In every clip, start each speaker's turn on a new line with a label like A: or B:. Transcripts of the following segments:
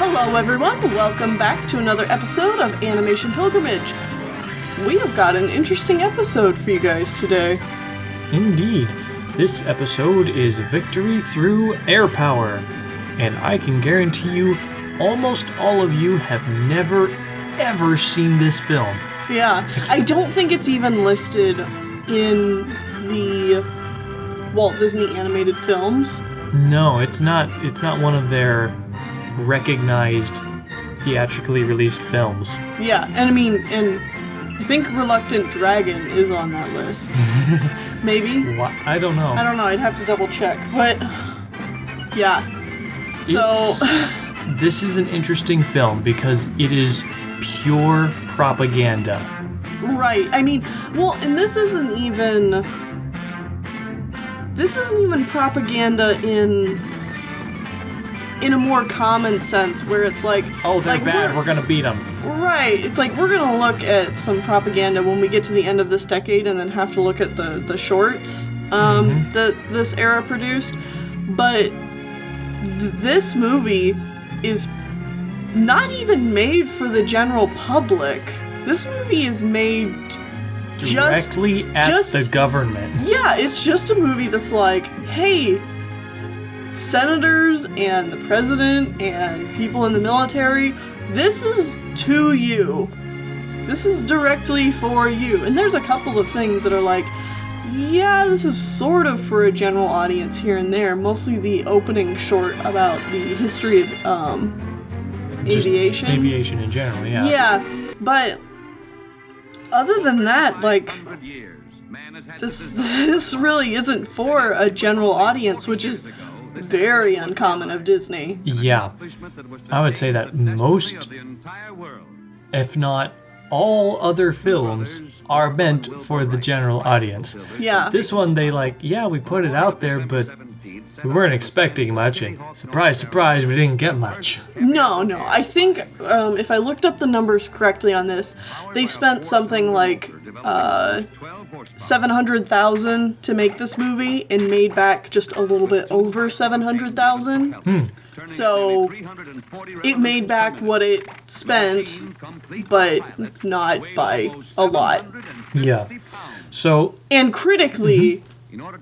A: Hello everyone, welcome back to another episode of Animation Pilgrimage. We have got an interesting episode for you guys today.
B: Indeed. This episode is Victory Through Air Power, and I can guarantee you almost all of you have never ever seen this film.
A: Yeah, I don't think it's even listed in the Walt Disney animated films.
B: No, it's not one of their recognized theatrically released films.
A: Yeah, and I think Reluctant Dragon is on that list. Maybe?
B: What? I don't know.
A: I'd have to double check, but yeah. So
B: this is an interesting film because it is pure propaganda.
A: Right. I mean, well, and this isn't even propaganda in a more common sense, where it's like,
B: oh, they're bad, we're gonna beat them.
A: Right. It's like, we're gonna look at some propaganda when we get to the end of this decade and then have to look at the shorts that this era produced. But this movie is not even made for the general public. This movie is made
B: directly at the government.
A: Yeah, it's just a movie that's like, hey, senators and the president and people in the military, this is to you. This is directly for you. And there's a couple of things that are like, yeah, this is sort of for a general audience here and there. Mostly the opening short about the history of aviation.
B: Just aviation in general, yeah.
A: Yeah, but other than that, like, this really isn't for a general audience, which is very uncommon of Disney.
B: Yeah, I would say that most, if not all other films, are meant for the general audience.
A: Yeah.
B: This one, we put it out there, but we weren't expecting much, and surprise, surprise, we didn't get much.
A: No, I think, if I looked up the numbers correctly on this, they spent something like $700,000 to make this movie and made back just a little bit over $700,000. So it made back what it spent, but not by a lot.
B: Yeah. So,
A: and critically,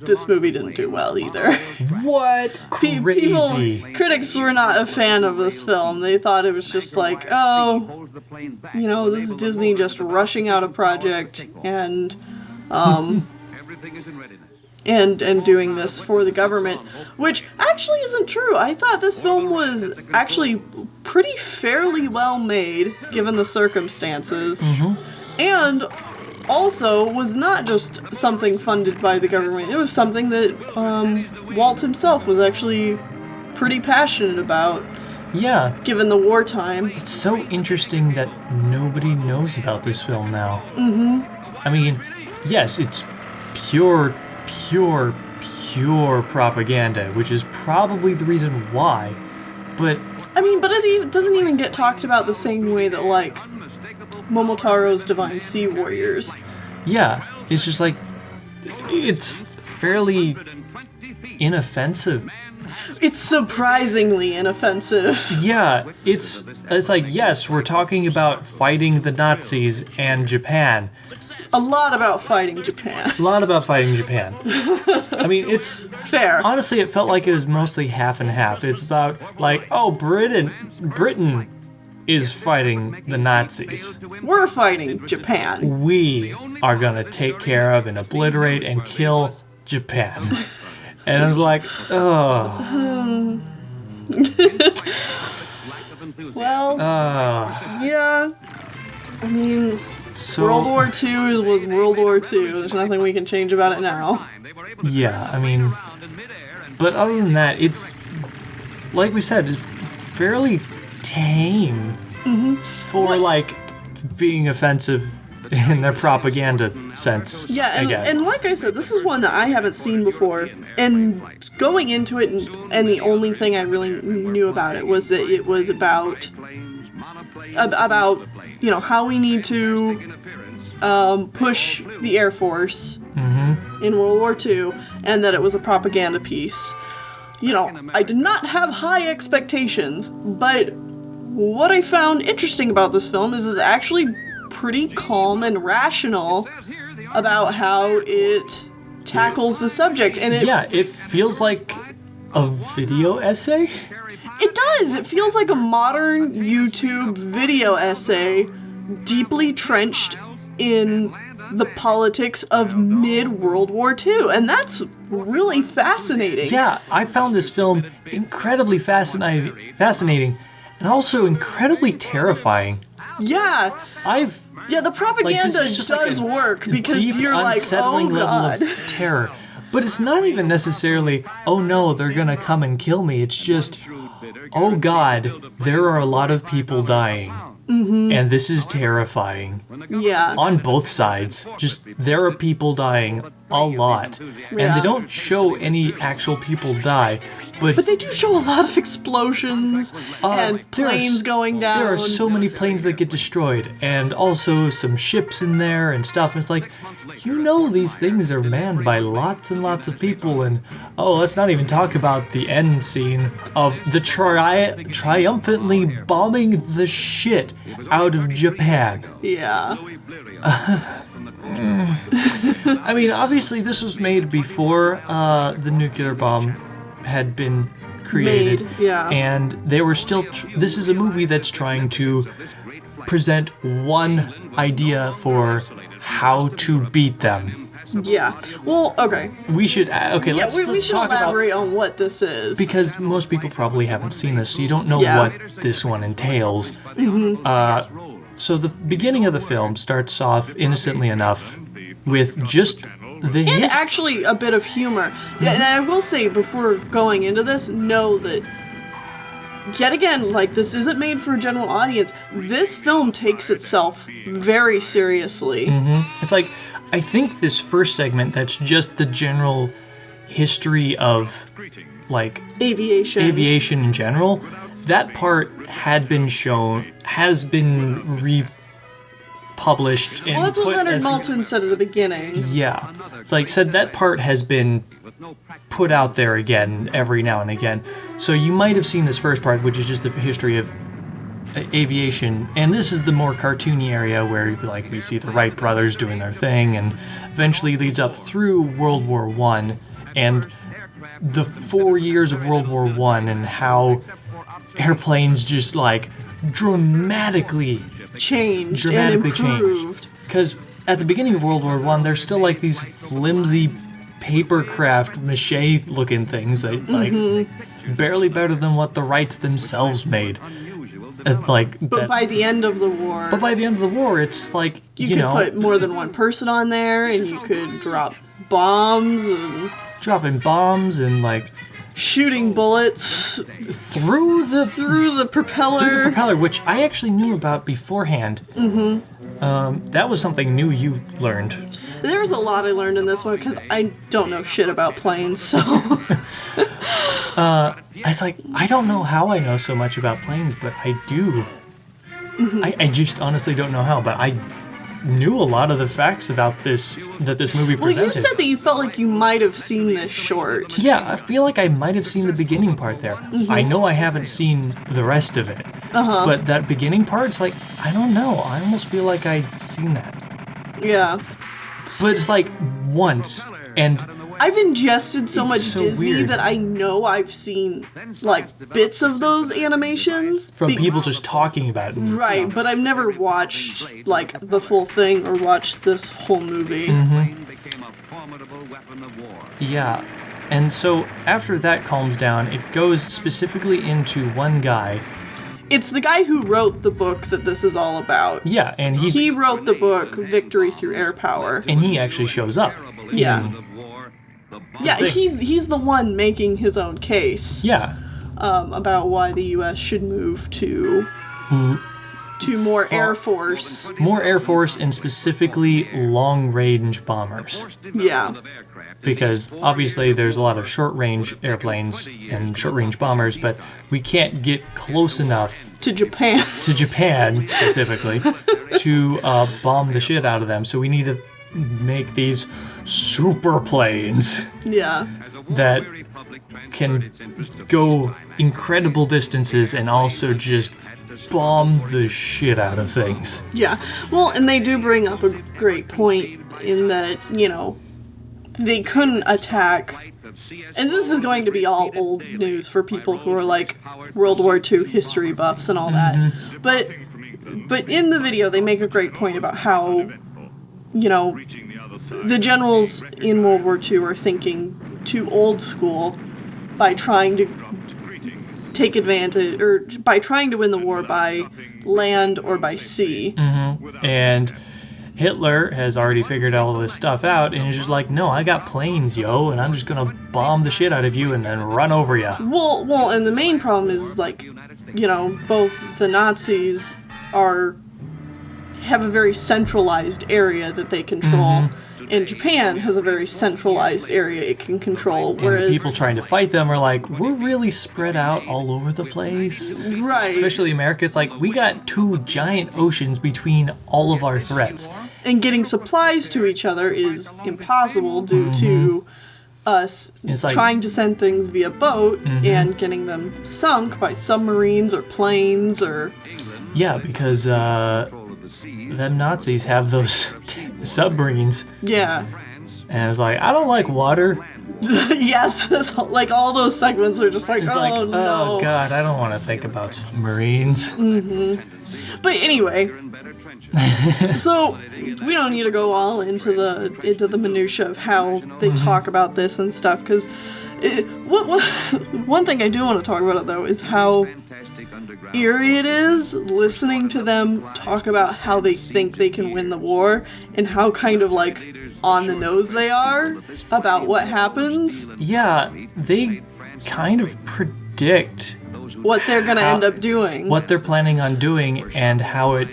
A: this movie didn't do well either.
B: What? Crazy.
A: Critics were not a fan of this film. They thought it was just like, oh, this is Disney just rushing out a project and and doing this for the government, which actually isn't true. I thought this film was actually pretty fairly well made, given the circumstances, and also was not just something funded by the government. It was something that Walt himself was actually pretty passionate about.
B: Yeah.
A: Given the wartime.
B: It's so interesting that nobody knows about this film now. I mean, yes, it's pure propaganda, which is probably the reason why, but
A: it doesn't even get talked about the same way that, like, Momotaro's Divine Sea Warriors.
B: Yeah, it's just like, it's fairly inoffensive.
A: It's surprisingly inoffensive.
B: Yeah, it's like, yes, we're talking about fighting the Nazis and Japan.
A: A lot about fighting Japan.
B: I mean, it's
A: fair.
B: Honestly, it felt like it was mostly half and half. It's about, like, oh, Britain is fighting the Nazis.
A: We're fighting Japan.
B: We are gonna take care of and obliterate and kill Japan. And I was like, oh.
A: Well, yeah. I mean, so, World War II was World War II. There's nothing we can change about it now.
B: Yeah, I mean, but other than that, it's, like we said, it's fairly tame for, like, being offensive in their propaganda sense.
A: Yeah,
B: I guess.
A: And like I said, this is one that I haven't seen before. And going into it, and the only thing I really knew about it was that it was about how we need to push the Air Force in World War II, and that it was a propaganda piece. I did not have high expectations, but what I found interesting about this film is it's actually pretty calm and rational about how it tackles the subject. And
B: it feels like a video essay.
A: It does. It feels like a modern YouTube video essay, deeply trenched in the politics of mid-World War II, and that's really fascinating.
B: Yeah, I found this film incredibly fascinating, and also incredibly terrifying.
A: Yeah. The propaganda does work because
B: deep,
A: you're like,
B: unsettling
A: oh god.
B: level of terror. But it's not even necessarily, oh no, they're gonna come and kill me. It's just, oh god, there are a lot of people dying. Mm-hmm. And this is terrifying.
A: Yeah.
B: On both sides. Just, there are people dying a lot.
A: Yeah.
B: And they don't show any actual people die. But
A: they do show a lot of explosions and planes going down.
B: There are so many planes that get destroyed. And also some ships in there and stuff. And it's like, you know these things are manned by lots and lots of people. And, let's not even talk about the end scene of the triumphantly bombing the shit out of Japan.
A: Yeah.
B: I mean, obviously this was made before the nuclear bomb had been created.
A: Yeah.
B: And they were still... this is a movie that's trying to present one idea for how to beat them.
A: Yeah. Well, okay.
B: We should... let's
A: we should
B: talk
A: elaborate on what this is.
B: Because most people probably haven't seen this, so you don't know what this one entails.
A: Mm-hmm.
B: So the beginning of the film starts off innocently enough with just the
A: and actually a bit of humor. Mm-hmm. And I will say before going into this, know that yet again, like, this isn't made for a general audience. This film takes itself very seriously.
B: Mm-hmm. It's like, I think this first segment that's just the general history of, like, aviation in general, that part has been republished.
A: Well, that's what Leonard Maltin said at the beginning.
B: Yeah. It's like, said that part has been put out there again every now and again. So you might have seen this first part, which is just the history of aviation, and this is the more cartoony area where, like, we see the Wright brothers doing their thing, and eventually leads up through World War I, and the 4 years of World War I, and how airplanes just, like, dramatically
A: changed and improved.
B: Because at the beginning of World War I, there's still, like, these flimsy papercraft mache-looking things that, like, barely better than what the Wrights themselves made. But
A: by the end of the war...
B: it's like,
A: you could put more than one person on there, and you could drop bombs and...
B: dropping bombs and, like...
A: shooting bullets...
B: Through the
A: propeller,
B: which I actually knew about beforehand. Mm-hmm. That was something new you learned.
A: There's a lot I learned in this one, because I don't know shit about planes, so...
B: It's like, I don't know how I know so much about planes, but I do. Mm-hmm. I just honestly don't know how, but I knew a lot of the facts about this, that this movie presented.
A: Well, you said that you felt like you might have seen this short.
B: Yeah, I feel like I might have seen the beginning part there. Mm-hmm. I know I haven't seen the rest of it. Uh-huh. But that beginning part's like, I don't know. I almost feel like I've seen that.
A: Yeah.
B: But it's like once, and...
A: I've ingested so much Disney
B: weird.
A: that I know I've seen, like, bits of those animations.
B: From people just talking about it.
A: Right, but I've never watched, like, the full thing or watched this whole movie.
B: Mm-hmm. Yeah, and so after that calms down, it goes specifically into one guy.
A: It's the guy who wrote the book that this is all about.
B: Yeah, and
A: he wrote the book Victory Through Air Power.
B: And he actually shows up.
A: Yeah. Yeah, he's the one making his own case.
B: Yeah.
A: About why the U.S. should move to more Air Force.
B: More Air Force, and specifically long-range bombers.
A: Yeah.
B: Because obviously there's a lot of short-range airplanes and short-range bombers, but we can't get close enough
A: to Japan.
B: To Japan specifically to bomb the shit out of them. So we need to make these super planes.
A: Yeah.
B: That can go incredible distances and also just bomb the shit out of things.
A: Yeah. Well, and they do bring up a great point in that, they couldn't attack. And this is going to be all old news for people who are like World War II history buffs and all that. But in the video, they make a great point about how, the generals in World War II are thinking too old school by trying to take advantage, or by trying to win the war by land or by sea.
B: And Hitler has already figured all this stuff out, and he's just like, no, I got planes, yo, and I'm just gonna bomb the shit out of you and then run over you.
A: Well, and the main problem is, like, both the Nazis have a very centralized area that they control, and Japan has a very centralized area it can control, whereas...
B: And the people trying to fight them are like, we're really spread out all over the place.
A: Right.
B: Especially America, it's like, we got 2 giant oceans between all of our threats.
A: And getting supplies to each other is impossible due to us trying to send things via boat and getting them sunk by submarines or planes or...
B: Yeah, because them Nazis have those submarines.
A: Yeah.
B: And it's like, I don't like water.
A: Yes, like all those segments are just like,
B: It's
A: oh
B: like,
A: no.
B: oh god, I don't want to think about submarines.
A: But anyway, so we don't need to go all into the minutia of how they talk about this and stuff, because one thing I do want to talk about it though is how eerie it is listening to them talk about how they think they can win the war and how kind of like on the nose they are about what happens.
B: Yeah, they kind of predict
A: what they're going to end up doing.
B: What they're planning on doing and how it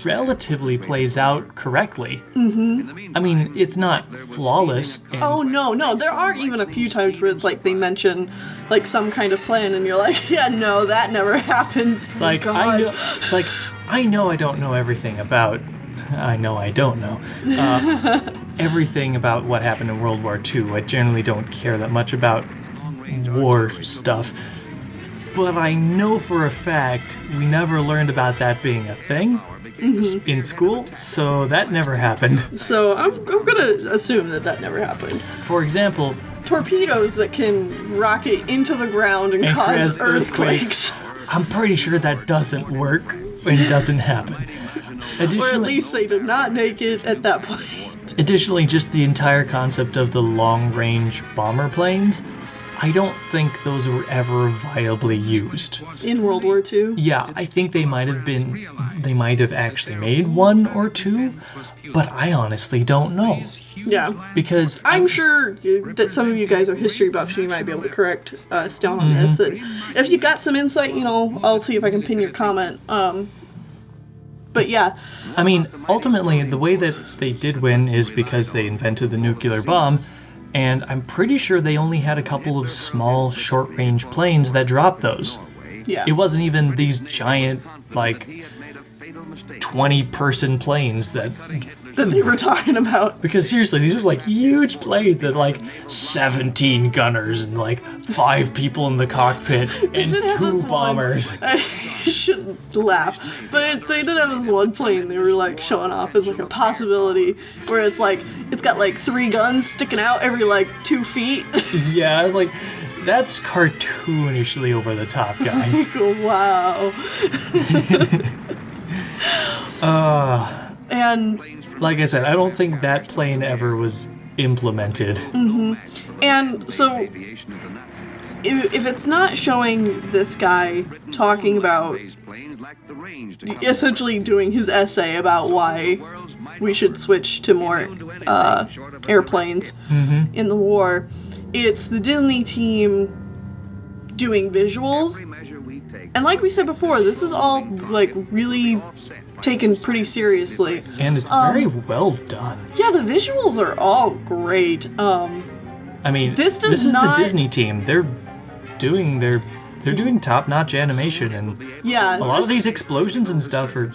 B: relatively plays out correctly. I mean, it's not flawless.
A: Oh, no. There are even a few times where it's like they mention like some kind of plan and you're like, yeah, no, that never happened.
B: It's like, I know I don't know everything about... I know I don't know. Everything about what happened in World War II. I generally don't care that much about war stuff. But I know for a fact we never learned about that being a thing in school, so that never happened.
A: So I'm gonna assume that never happened.
B: For example...
A: torpedoes that can rocket into the ground and cause earthquakes.
B: I'm pretty sure that doesn't work and doesn't happen.
A: Or at least they did not make it at that point.
B: Additionally, just the entire concept of the long-range bomber planes, I don't think those were ever viably used.
A: In World War II?
B: Yeah, I think they might have actually made 1 or 2, but I honestly don't know.
A: Yeah.
B: Because
A: I'm sure that some of you guys are history buffs, so you might be able to correct us down on this. And if you got some insight, I'll see if I can pin your comment. But yeah.
B: I mean, ultimately, the way that they did win is because they invented the nuclear bomb, and I'm pretty sure they only had a couple of small, short-range planes that dropped those.
A: Yeah.
B: It wasn't even these giant, like, 20-person planes that
A: they were talking about.
B: Because seriously, these are like huge planes that like 17 gunners and like 5 people in the cockpit and 2 bombers.
A: I shouldn't laugh, but they did have this one plane they were like showing off as like a possibility where it's got like 3 guns sticking out every like 2 feet.
B: Yeah, I was like, that's cartoonishly over the top, guys.
A: Wow. And
B: like I said, I don't think that plane ever was implemented.
A: And so if it's not showing this guy talking about essentially doing his essay about why we should switch to more airplanes in the war, it's the Disney team doing visuals. And like we said before, this is all like really taken pretty seriously.
B: And it's very well done.
A: Yeah, the visuals are all great.
B: I mean, this is
A: not...
B: the Disney team. They're doing top-notch animation, and
A: yeah,
B: a lot of these explosions and stuff are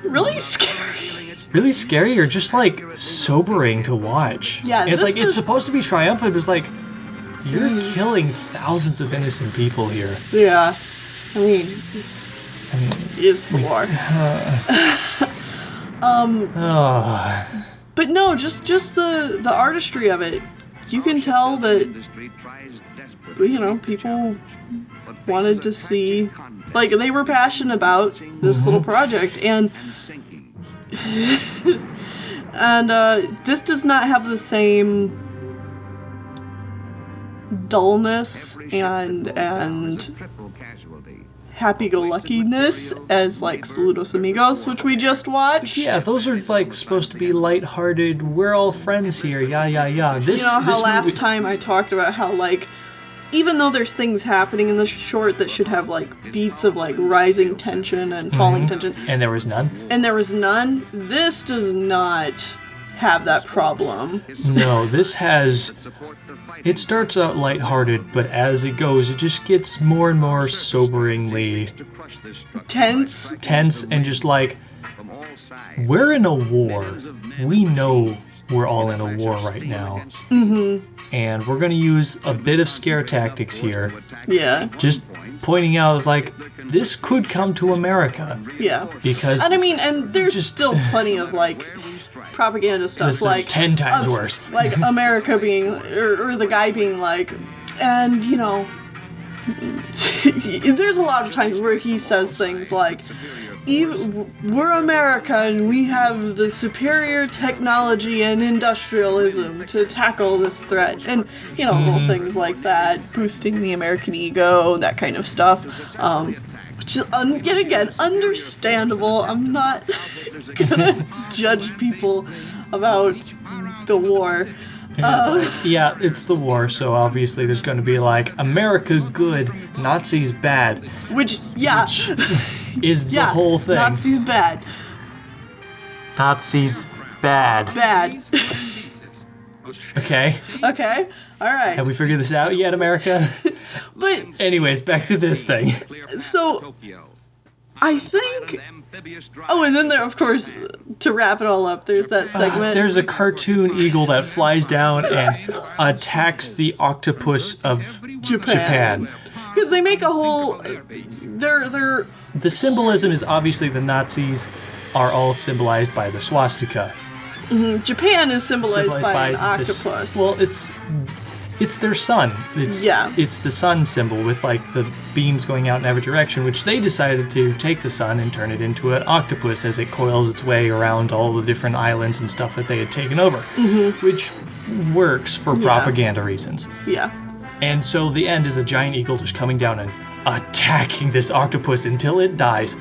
A: really scary.
B: Really scary, or just like sobering to watch.
A: Yeah,
B: and it's like it's supposed to be triumphant, but it's like you're killing thousands of innocent people here.
A: Yeah, I mean, It's the war. But no, just the artistry of it. You can tell that, people wanted to see, like, they were passionate about this little project, and this does not have the same dullness and happy-go-luckiness as, like, Saludos Amigos, which we just watched.
B: Yeah, those are, like, supposed to be lighthearted, we're all friends here, yeah.
A: Last time I talked about how, like, even though there's things happening in the short that should have, like, beats of, like, rising tension and falling tension.
B: And there was none?
A: This does not have that problem.
B: No, this has... It starts out lighthearted, but as it goes, it just gets more and more soberingly...
A: Tense,
B: and just like... We're in a war. We know we're all in a war right now. And we're gonna use a bit of scare tactics here.
A: Yeah.
B: Just pointing out, it's like, this could come to America.
A: Yeah.
B: Because...
A: And there's still plenty of, like, propaganda stuff.
B: This
A: like,
B: is 10 times worse.
A: Like, America being, or the guy being like, and, there's a lot of times where he says things like, we're America and we have the superior technology and industrialism to tackle this threat. And, little things like that, boosting the American ego, that kind of stuff. Which is, yet again, understandable. I'm not gonna judge people about the war.
B: It's the war, so obviously there's going to be like, America good, Nazis bad.
A: Which
B: is the whole thing.
A: Nazis bad.
B: Nazis bad.
A: Bad.
B: Okay.
A: Alright.
B: Have we figured this out yet, America?
A: But...
B: Anyways, back to this thing.
A: So... I think... Oh, and then there, of course, to wrap it all up, there's that segment...
B: There's a cartoon eagle that flies down and attacks the octopus of Japan.
A: Because they make a whole... They're...
B: The symbolism is obviously the Nazis are all symbolized by the swastika.
A: Japan is symbolized by an octopus.
B: It's their sun. It's the sun symbol with like the beams going out in every direction, which they decided to take the sun and turn it into an octopus as it coils its way around all the different islands and stuff that they had taken over, which works for propaganda reasons.
A: Yeah.
B: And so the end is a giant eagle just coming down and attacking this octopus until it dies.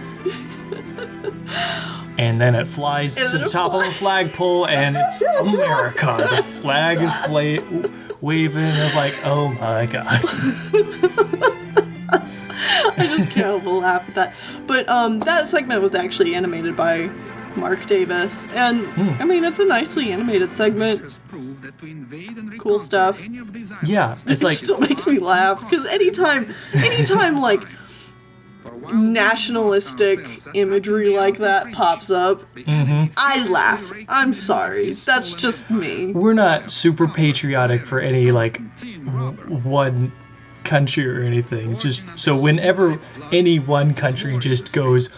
B: And then it flies to the top of the flagpole, and it's America. The flag is waving, and it's like, oh my god.
A: I just can't help but laugh at that. But that segment was actually animated by Mark Davis, and it's a nicely animated segment. Cool stuff.
B: Yeah, it's like...
A: It still makes me laugh, because anytime like... nationalistic imagery like that pops up, I laugh. I'm sorry. That's just me.
B: We're not super patriotic for any, like, one country or anything. Just so whenever any one country just goes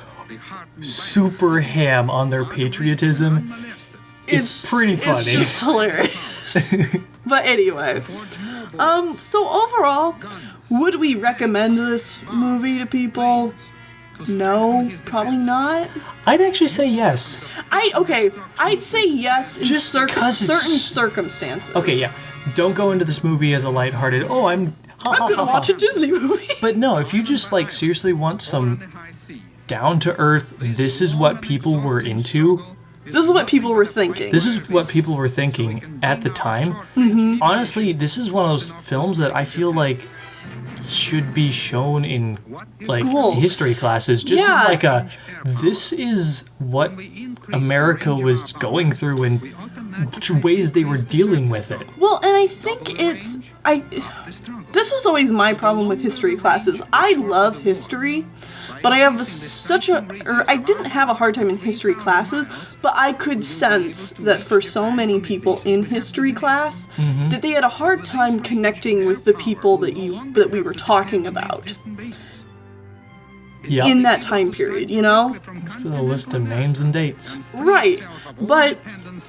B: super ham on their patriotism, it's pretty funny.
A: It's just hilarious. But anyway, so overall, would we recommend this movie to people? No, probably not.
B: I'd actually say yes.
A: I'd say yes in
B: Just
A: certain circumstances.
B: Okay, yeah. Don't go into this movie as a lighthearted, I'm
A: gonna watch a Disney movie.
B: But no, if you just like seriously want some down to earth, this is what people were into.
A: This is what people were thinking.
B: This is what people were thinking at the time. Honestly, this is one of those films that I feel like should be shown in like
A: schools.
B: History classes, just as like this is what America was going through and ways they were dealing with it.
A: Well, and I think this was always my problem with history classes. I love history, but I have I didn't have a hard time in history classes, but I could sense that for so many people in history class, that they had a hard time connecting with the people that we were talking about.
B: Yep.
A: in that time period, you know?
B: It's a list of names and dates.
A: Right. But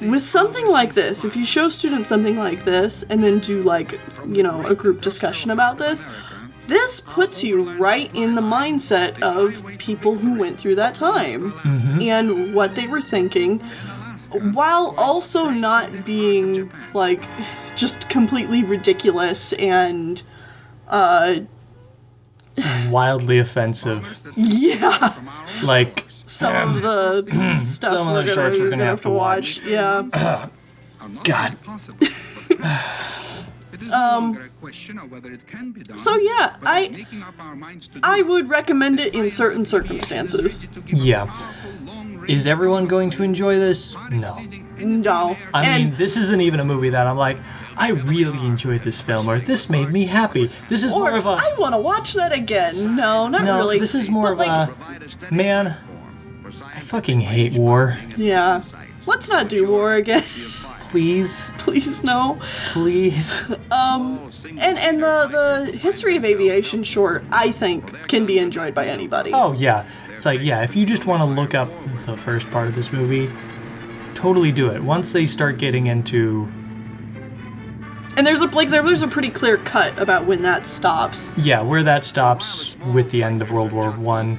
A: with something like this, if you show students something like this and then do like, you know, a group discussion about this puts you right in the mindset of people who went through that time and what they were thinking, while also not being like just completely ridiculous and
B: wildly offensive.
A: Yeah.
B: Like
A: Some of the stuff
B: some of the shorts we're gonna have to watch.
A: Yeah.
B: God.
A: So yeah, I would recommend it in certain circumstances.
B: Yeah. Is everyone going to enjoy this? No.
A: No.
B: I mean, this isn't even a movie that I'm like, I really enjoyed this film, or this made me happy. This is more of a...
A: I want to watch that again. No, not really.
B: This is more of a... Man, I fucking hate war.
A: Yeah. Let's not do war again.
B: Please.
A: Please, no.
B: Please.
A: And the history of aviation short, I think, can be enjoyed by anybody.
B: Oh, yeah. It's like, yeah, if you just want to look up the first part of this movie, totally do it. Once they start getting into...
A: And there's a pretty clear cut about when that stops.
B: Yeah, where that stops with the end of World War I,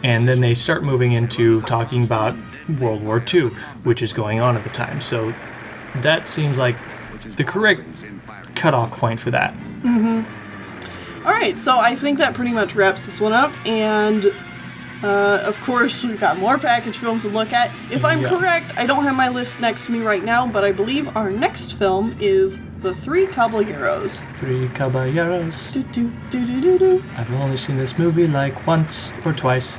B: and then they start moving into talking about World War II, which is going on at the time. So that seems like the correct cutoff point for that.
A: Alright, so I think that pretty much wraps this one up, and of course we've got more package films to look at. If I'm correct, I don't have my list next to me right now, but I believe our next film is The Three Caballeros.
B: Three Caballeros.
A: Do, do, do, do, do, do.
B: I've only seen this movie like once or twice.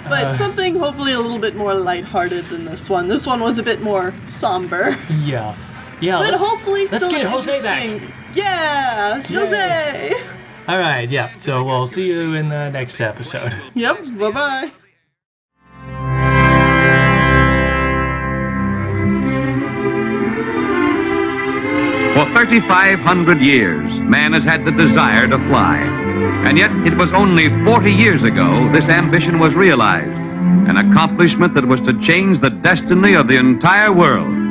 A: But something hopefully a little bit more lighthearted than this one. This one was a bit more somber.
B: Yeah. Yeah,
A: But hopefully
B: let's
A: still
B: get Jose
A: interesting.
B: back.
A: Yeah, Jose!
B: Alright, yeah. So we'll see you in the next episode.
A: Yep, bye-bye.
C: For 3,500 years, man has had the desire to fly. And yet, it was only 40 years ago this ambition was realized, an accomplishment that was to change the destiny of the entire world.